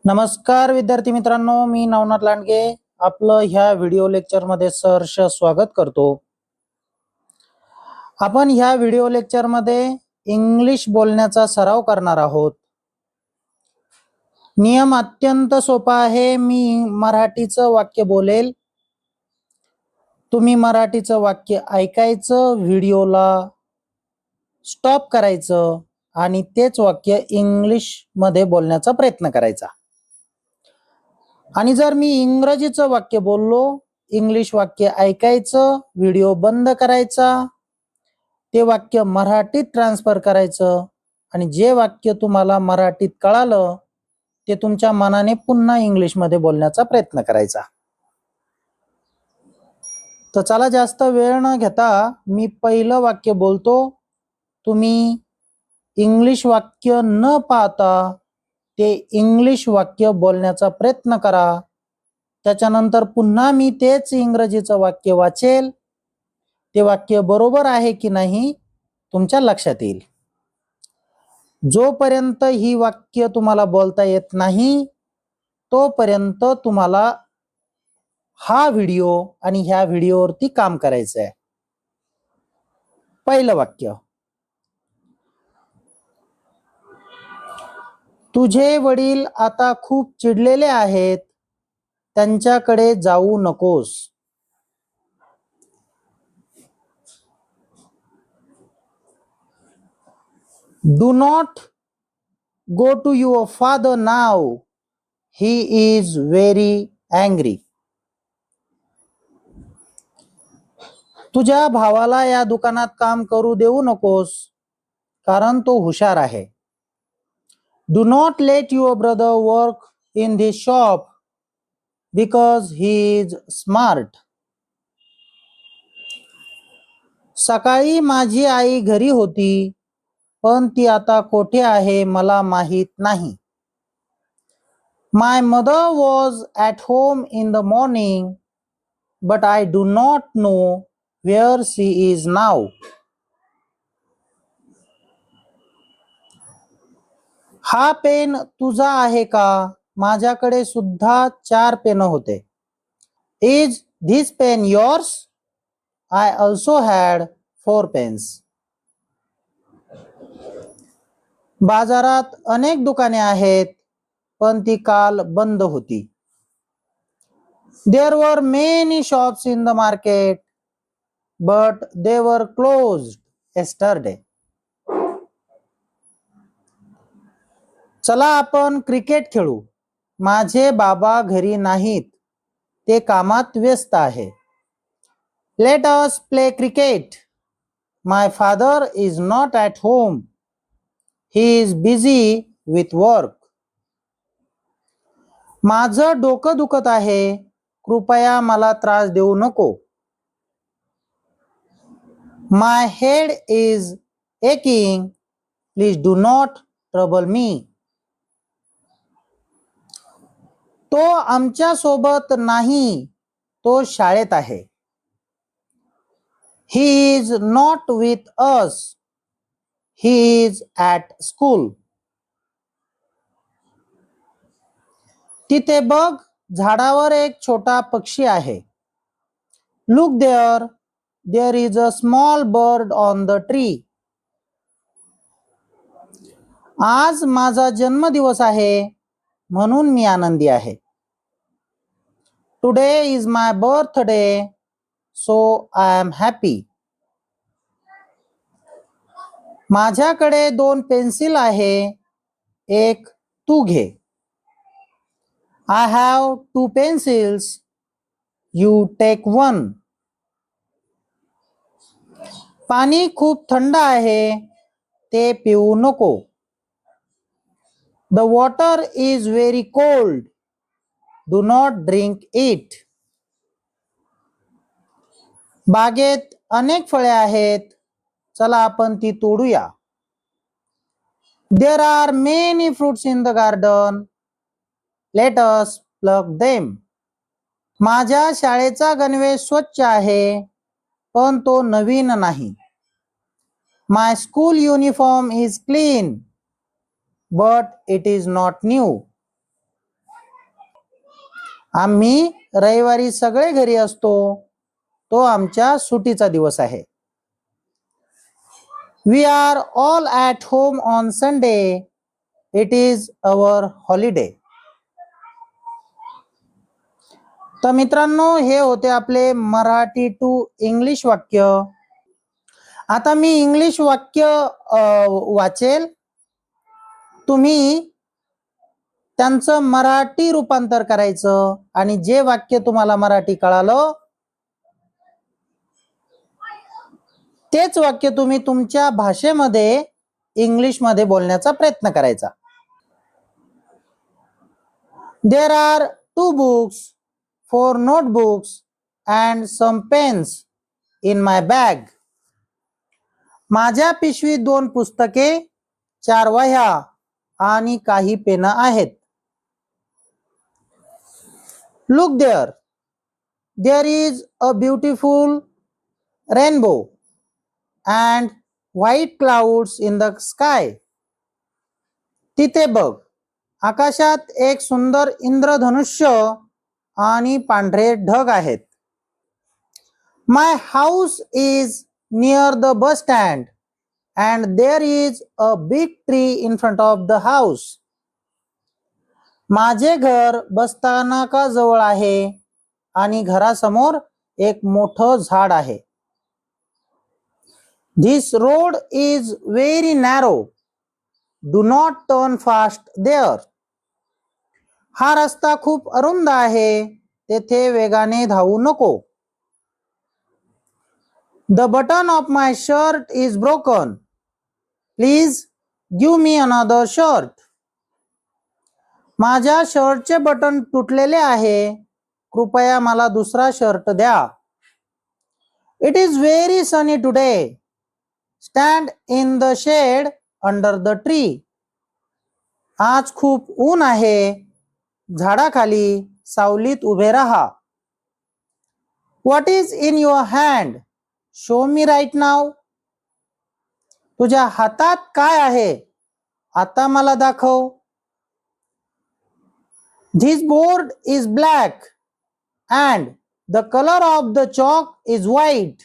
नमस्कार विद्यार्थी मित्रांनो, मी नवनाथ लांडगे आपलं ह्या व्हिडिओ लेक्चरमध्ये सहर्ष स्वागत करतो. आपण ह्या व्हिडिओ लेक्चरमध्ये इंग्लिश बोलण्याचा सराव करणार आहोत. नियम अत्यंत सोपा आहे. मी मराठीचं वाक्य बोलेल, तुम्ही मराठीचं वाक्य ऐकायचं, व्हिडिओला स्टॉप करायचं आणि तेच वाक्य इंग्लिशमध्ये बोलण्याचा प्रयत्न करायचा. आणि जर मी इंग्रजीचं वाक्य बोललो, इंग्लिश वाक्य ऐकायचं, व्हिडिओ बंद करायचा, ते वाक्य मराठीत ट्रान्सफर करायचं आणि जे वाक्य तुम्हाला मराठीत कळालं ते तुमच्या मनाने पुन्हा इंग्लिशमध्ये बोलण्याचा प्रयत्न करायचा. तर चला, जास्त वेळ न घेता मी पहिलं वाक्य बोलतो. तुम्ही इंग्लिश वाक्य न पाहता ते इंग्लिश वाक्य बोलण्याचा प्रयत्न करा. त्याच्यानंतर पुन्हा मी तेच इंग्रजीचं वाक्य वाचेल. ते वाक्य बरोबर आहे की नाही तुमच्या लक्षात येईल. जोपर्यंत ही वाक्य तुम्हाला बोलता येत नाही तोपर्यंत तुम्हाला हा व्हिडिओ आणि ह्या व्हिडिओवरती काम करायचं आहे. पहिलं वाक्य, तुझे वडील आता खूप चिडलेले आहेत, त्यांच्याकडे जाऊ नकोस. Do not go to your father now. He is very angry. तुझ्या भावाला या दुकानात काम करू देऊ नकोस, कारण तो हुशार आहे. Do not let your brother work in this shop because he is smart. सकाळी माझी आई घरी होती, पण ती आता कोठे आहे मला माहित नाही. My mother was at home in the morning, but I do not know where she is now. हा पेन तुझा आहे का? माझ्याकडे सुद्धा 4 पेन होते. Is this pen yours? I also had 4 pens. बाजारात अनेक दुकाने आहेत, पण ती काल बंद होती. There were many shops in the market, but they were closed yesterday. चला आपण क्रिकेट खेळू. माझे बाबा घरी नाहीत, ते कामात व्यस्त आहे. Let us play cricket. My father is not at home. He is busy with work. माझं डोकं दुखत आहे, कृपया मला त्रास देऊ नको. My head is aching. Please do not trouble me. तो आमच्या सोबत नाही, तो शाळेत आहे. He is not with us. He is at school. तिथे बघ, झाडावर एक छोटा पक्षी आहे. Look there, there is a small bird on the tree. आज माझा जन्मदिवस आहे, म्हणून मी आनंदी आहे. Today is my birthday, so I am happy. माझ्याकडे 2 पेन्सिल आहे, एक तू घे. I have 2 pencils. You take 1. पाणी खूप थंड आहे, ते पिऊ नको. The water is very cold. Do not drink it. बागेत अनेक फळे आहेत, चला आपण ती तोडूया. There are many fruits in the garden. Let us pluck them. माझ्या शाळेचा गणवेश स्वच्छ आहे, पण तो नवीन नाही. My school uniform is clean, but it is not new. आम्ही रविवारी सगळे घरी असतो. तो आमच्या सुटीचा दिवस आहे. We are all at home on Sunday. It is our holiday. तर मित्रांनो, हे होते आपले मराठी टू इंग्लिश वाक्य. आता मी इंग्लिश वाक्य वाचेल, तुम्ही त्यांचं मराठी रूपांतर करायचं आणि जे वाक्य तुम्हाला मराठी कळालं तेच वाक्य तुम्ही तुमच्या भाषेमध्ये इंग्लिशमध्ये बोलण्याचा प्रयत्न करायचा. There are 2 books, 4 notebooks and some pens in my bag. माझ्या पिशवीत 2 पुस्तके, 4 वह्या आणि काही पेन आहेत. Look there. There is a beautiful rainbow and white clouds in the sky. तिथे बघ, आकाशात एक सुंदर इंद्रधनुष्य आणि पांढरे ढग आहेत. My house is near the bus stand and there is a big tree in front of the house. माझे घर बसस्थानकाजवळ आहे आणि घरासमोर एक मोठं झाड आहे. This road is very narrow. Do not turn fast there. हा रस्ता खूप अरुंद आहे, तेथे वेगाने धावू नको. The button of my shirt is broken. Please give me another shirt. माझ्या शर्टचे बटन तुटलेले आहे, कृपया मला दुसरा शर्ट द्या. It is very sunny today. Stand in the shade under the tree. आज खूप ऊन आहे, झाडाखाली सावलीत उभे राहा. What is in your hand? Show me right now. तुझ्या हातात काय आहे? आता मला दाखव. This board is black and the color of the chalk is white.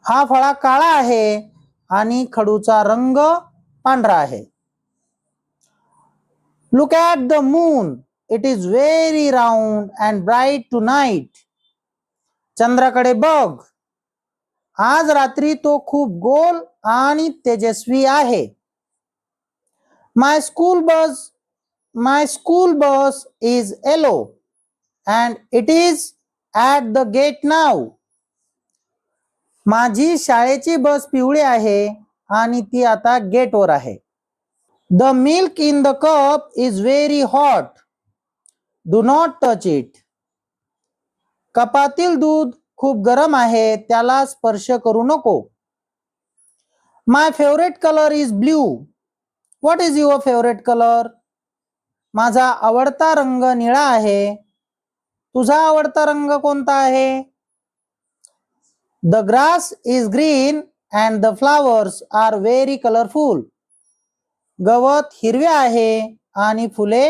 हा फळा काळा आहे आणि खडूचा रंग पांढरा आहे. Look at the moon. It is very round and bright tonight. चंद्राकडे बघ, आज रात्री तो खूप गोल आणि तेजस्वी आहे. My school bus is yellow and it is at the gate now. माझी शाळेची बस पिवळी आहे आणि ती आता गेटवर आहे. The milk in the cup is very hot. Do not touch it. कपातील दूध खूप गरम आहे, त्याला स्पर्श करू नको. My favorite color is blue. What is your favorite color? माझा आवडता रंग निळा आहे. तुझा आवडता रंग कोणता आहे? The grass is green and the flowers are very colorful. गवत हिरवे आहे आणि फुले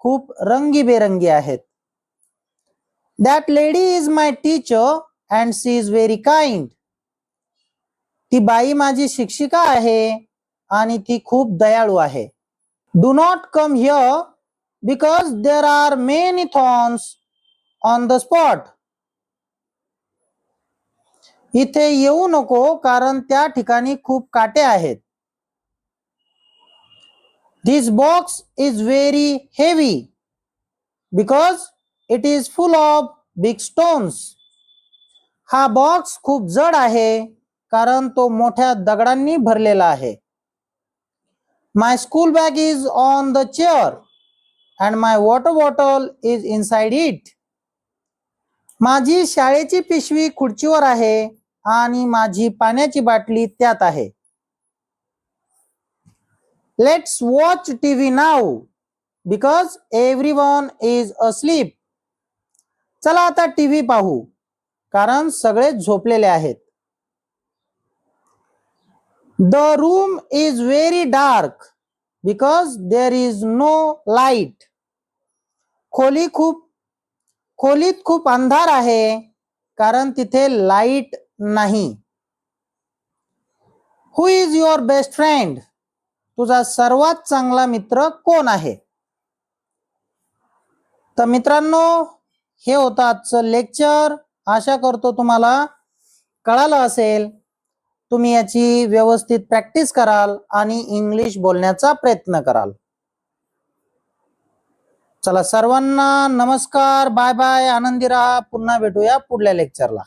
खूप रंगीबेरंगी आहेत. That lady is my teacher and she is very kind. ती बाई माझी शिक्षिका आहे आणि ती खूप दयाळू आहे. Do not come here because there are many thorns on the spot. इथे येऊ नको कारण त्या ठिकाणी खूप काटे आहेत. This box is very heavy because it is full of big stones. हा बॉक्स खूप जड आहे कारण तो मोठ्या दगडांनी भरलेला आहे. My school bag is on the chair and my water bottle is inside it. माझी शाळेची पिशवी खुर्चीवर आहे आणि माझी पाण्याची बाटली त्यात आहे. Let's watch TV now because everyone is asleep. चला आता टीव्ही पाहू कारण सगळे झोपलेले आहेत. The room is very dark because there is no light. खोलीत खूप अंधार आहे कारण तिथे लाईट नाही. हु इज युअर बेस्ट फ्रेंड? तुझा सर्वात चांगला मित्र कोण आहे? तर मित्रांनो, हे होतं आजचं लेक्चर. आशा करतो तुम्हाला कळालं असेल. तुम्ही याची व्यवस्थित प्रॅक्टिस कराल आणि इंग्लिश बोलण्याचा प्रयत्न कराल. चला सर्वांना नमस्कार, बाय बाय, आनंदी राहा. पुन्हा भेटूया पुढल्या लेक्चरला.